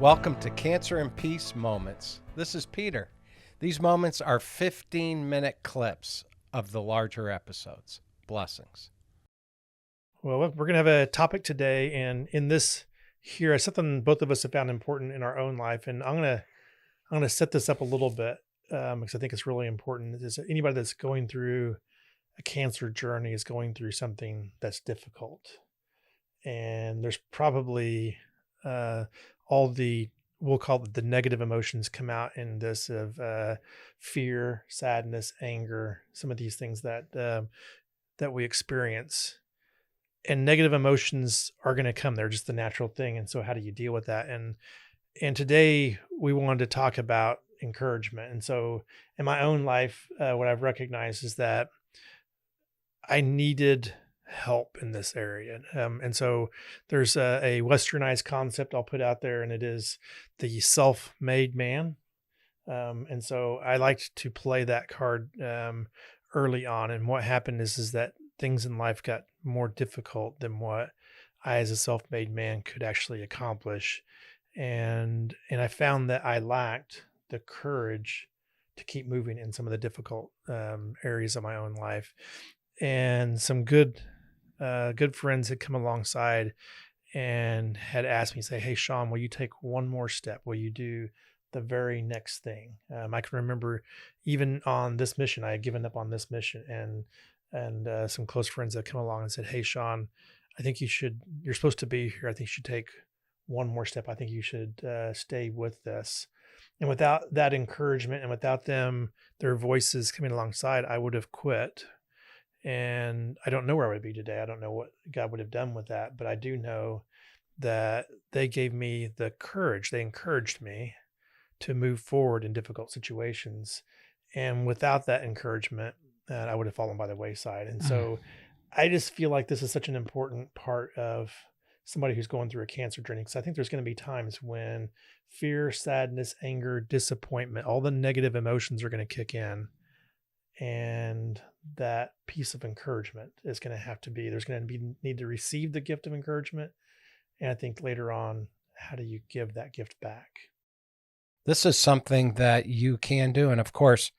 Welcome to Cancer and Peace Moments. This is Peter. These moments are 15-minute clips of the larger episodes. Blessings. Well, we're going to have a topic today, and in this here, something both of us have found important in our own life, and I'm going to set this up a little bit because I think it's really important. Is anybody that's going through a cancer journey is going through something that's difficult, and there's probably all the, we'll call it the negative emotions come out in this of fear, sadness, anger, some of these things that we experience. And negative emotions are going to come. They're just the natural thing. And so how do you deal with that? And today we wanted to talk about encouragement. And so in my own life, what I've recognized is that I needed help in this area. And so there's a westernized concept I'll put out there, and it is the self-made man. And so I liked to play that card early on. And what happened is that things in life got more difficult than what I, as a self-made man, could actually accomplish. And I found that I lacked the courage to keep moving in some of the difficult areas of my own life. And some good friends had come alongside and had asked me, say, "Hey, Sean, will you take one more step? Will you do the very next thing?" I can remember even on this mission, I had given up on this mission, and some close friends that come along and said, "Hey, Sean, I think you're supposed to be here. I think you should take one more step. I think you should stay with this." And without that encouragement and without their voices coming alongside, I would have quit. And I don't know where I would be today. I don't know what God would have done with that, but I do know that they gave me the courage. They encouraged me to move forward in difficult situations. And without that encouragement, I would have fallen by the wayside. And so I just feel like this is such an important part of somebody who's going through a cancer journey, because I think there's going to be times when fear, sadness, anger, disappointment, all the negative emotions are going to kick in. And that piece of encouragement is going to have to be, there's going to be need to receive the gift of encouragement. And I think later on, how do you give that gift back? This is something that you can do. And of course,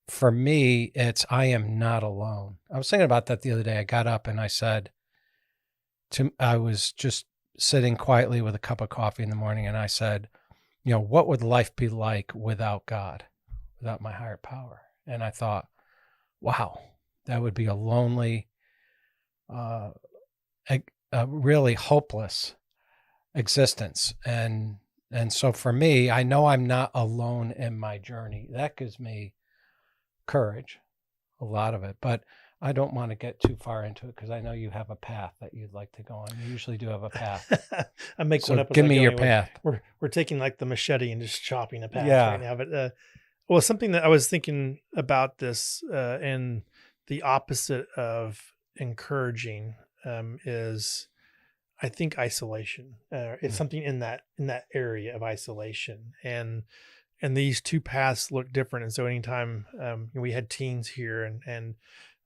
for me, I am not alone. I was thinking about that the other day. I got up and I said, I was just sitting quietly with a cup of coffee in the morning. And I said, what would life be like without God, without my higher power? And I thought, wow, that would be a lonely, a really hopeless existence. And so for me, I know I'm not alone in my journey. That gives me courage, a lot of it. But I don't want to get too far into it because I know you have a path that you'd like to go on. You usually do have a path. I make one up. Give me your path. We're taking like the machete and just chopping a path right now. But well, something that I was thinking about this and the opposite of encouraging is, I think, isolation. It's something in that area of isolation, and these two paths look different. And so anytime we had teens here, and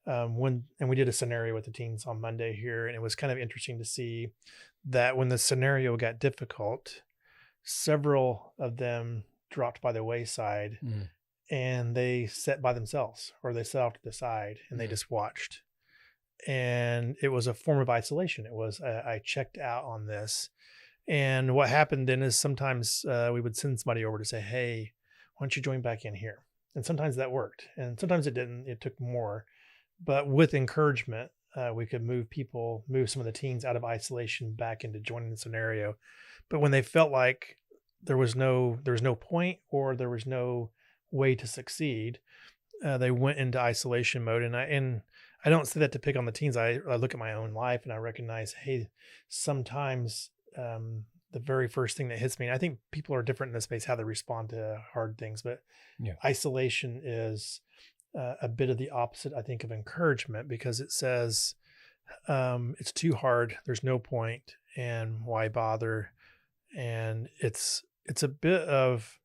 we did a scenario with the teens on Monday here, and it was kind of interesting to see that when the scenario got difficult, several of them dropped by the wayside and they sat by themselves, or they sat off to the side and they just watched. And it was a form of isolation. It was, I checked out on this. And what happened then is sometimes we would send somebody over to say, "Hey, why don't you join back in here?" And sometimes that worked, and sometimes it didn't. It took more. But with encouragement, we could move some of the teens out of isolation back into joining the scenario. But when they felt like there was no point, or there was no way to succeed, they went into isolation mode. And I don't say that to pick on the teens. I look at my own life and I recognize, hey, sometimes the very first thing that hits me, and I think people are different in this space, how they respond to hard things, but isolation is a bit of the opposite, I think, of encouragement, because it says it's too hard, there's no point, and why bother? And it's a bit of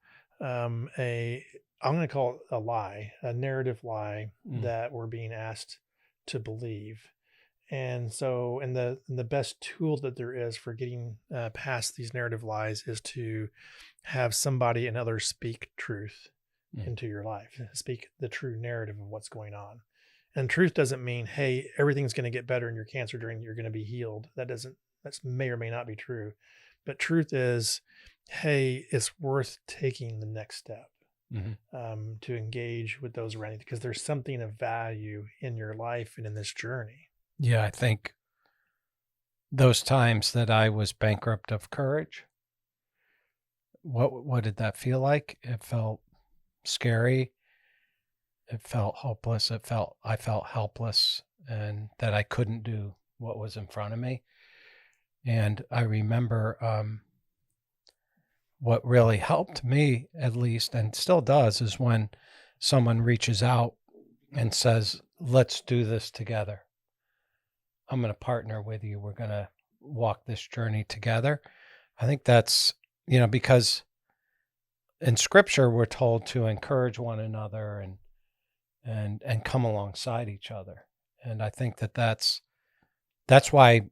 I'm going to call it a narrative lie that we're being asked to believe. And so, and the best tool that there is for getting past these narrative lies is to have somebody and others speak truth Mm. into your life, speak the true narrative of what's going on. And truth doesn't mean, hey, everything's going to get better and your cancer during you're going to be healed. That may or may not be true. But truth is, hey, it's worth taking the next step to engage with those around you because there's something of value in your life and in this journey. Yeah, I think those times that I was bankrupt of courage, what did that feel like? It felt scary. It felt hopeless. I felt helpless and that I couldn't do what was in front of me. And I remember what really helped me, at least, and still does, is when someone reaches out and says, let's do this together. I'm going to partner with you. We're going to walk this journey together. I think that's, because in scripture, we're told to encourage one another and come alongside each other. And I think that's why,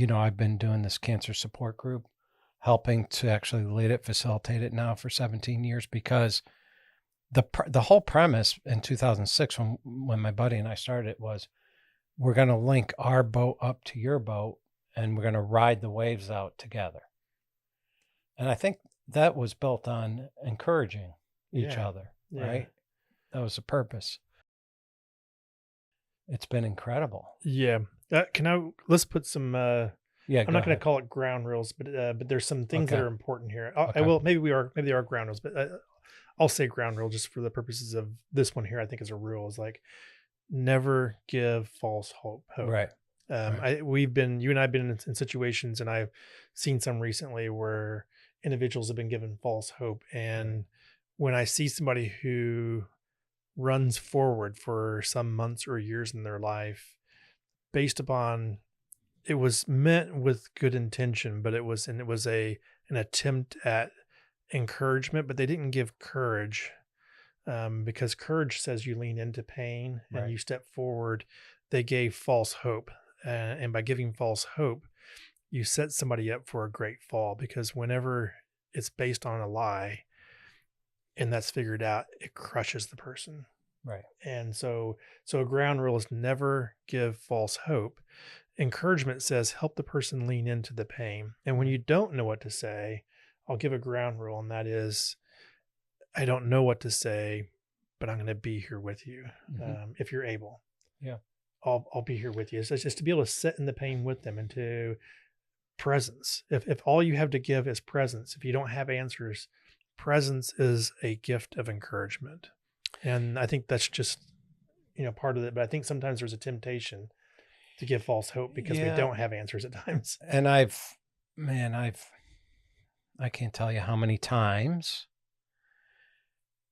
I've been doing this cancer support group, helping to actually lead it, facilitate it now for 17 years, because the whole premise in 2006, when my buddy and I started it, was we're going to link our boat up to your boat and we're going to ride the waves out together. And I think that was built on encouraging each other, right? That was the purpose. It's been incredible. Yeah. Let's put some, I'm not going to call it ground rules, but there's some things that are important here. Maybe they are ground rules, but I'll say ground rule just for the purposes of this one here. I think is a rule is like, never give false hope. Right. You and I've been in situations, and I've seen some recently where individuals have been given false hope. And when I see somebody who runs forward for some months or years in their life, based upon it was meant with good intention, but it was an attempt at encouragement, but they didn't give courage. Because courage says you lean into pain and you step forward. They gave false hope. And by giving false hope, you set somebody up for a great fall, because whenever it's based on a lie and that's figured out, it crushes the person. Right. And so a ground rule is never give false hope. Encouragement says help the person lean into the pain. And when you don't know what to say, I'll give a ground rule, and that is, I don't know what to say, but I'm going to be here with you. If you're able. Yeah. I'll be here with you. So it's just to be able to sit in the pain with them and to presence. If all you have to give is presence, if you don't have answers, presence is a gift of encouragement. And I think that's just, part of it. But I think sometimes there's a temptation to give false hope because we don't have answers at times. And I can't tell you how many times.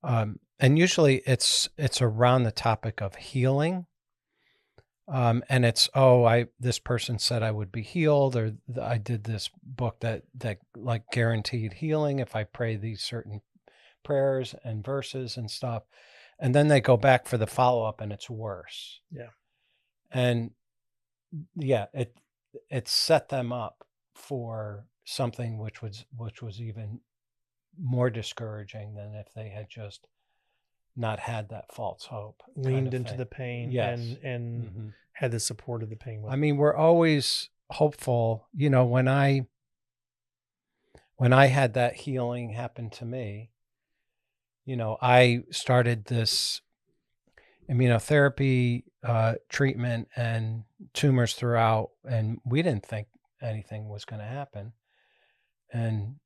And usually it's around the topic of healing. And it's, this person said I would be healed, or I did this book that like guaranteed healing if I pray these certain prayers and verses and stuff. And then they go back for the follow-up and it's worse. Yeah. And it set them up for something which was even more discouraging than if they had just not had that false hope, leaned into the pain. Yes. And had the support of the pain. I mean, we're always hopeful. When I had that healing happen to me, I started this immunotherapy treatment and tumors throughout, and we didn't think anything was going to happen. And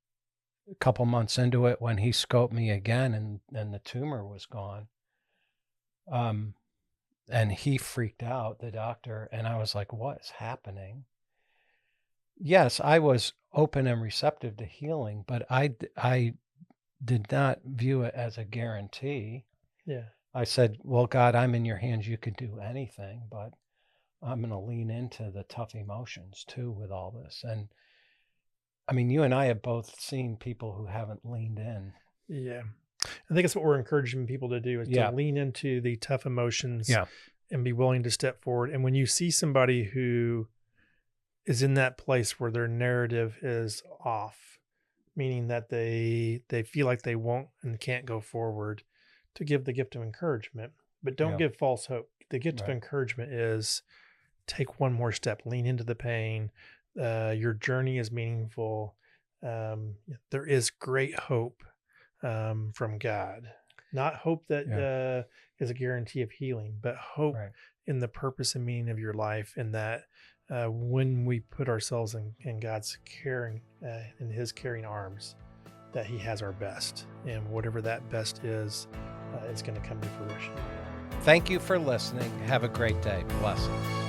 a couple months into it, when he scoped me again and the tumor was gone, and he freaked out, the doctor, and I was like, what is happening? Yes, I was open and receptive to healing, but I did not view it as a guarantee. Yeah. I said, well, God, I'm in your hands. You could do anything, but I'm going to lean into the tough emotions too with all this. And I mean, you and I have both seen people who haven't leaned in. Yeah. I think it's what we're encouraging people to do is to lean into the tough emotions and be willing to step forward. And when you see somebody who is in that place where their narrative is off, meaning that they feel like they won't and can't go forward, to give the gift of encouragement, but don't Yeah. give false hope. The gift of Right. encouragement is take one more step, lean into the pain. Your journey is meaningful. There is great hope from God, not hope that is a guarantee of healing, but hope Right. in the purpose and meaning of your life. And that when we put ourselves in God's caring, in his caring arms, that he has our best, and whatever that best is going to come to fruition. Thank you for listening. Have a great day. Blessings.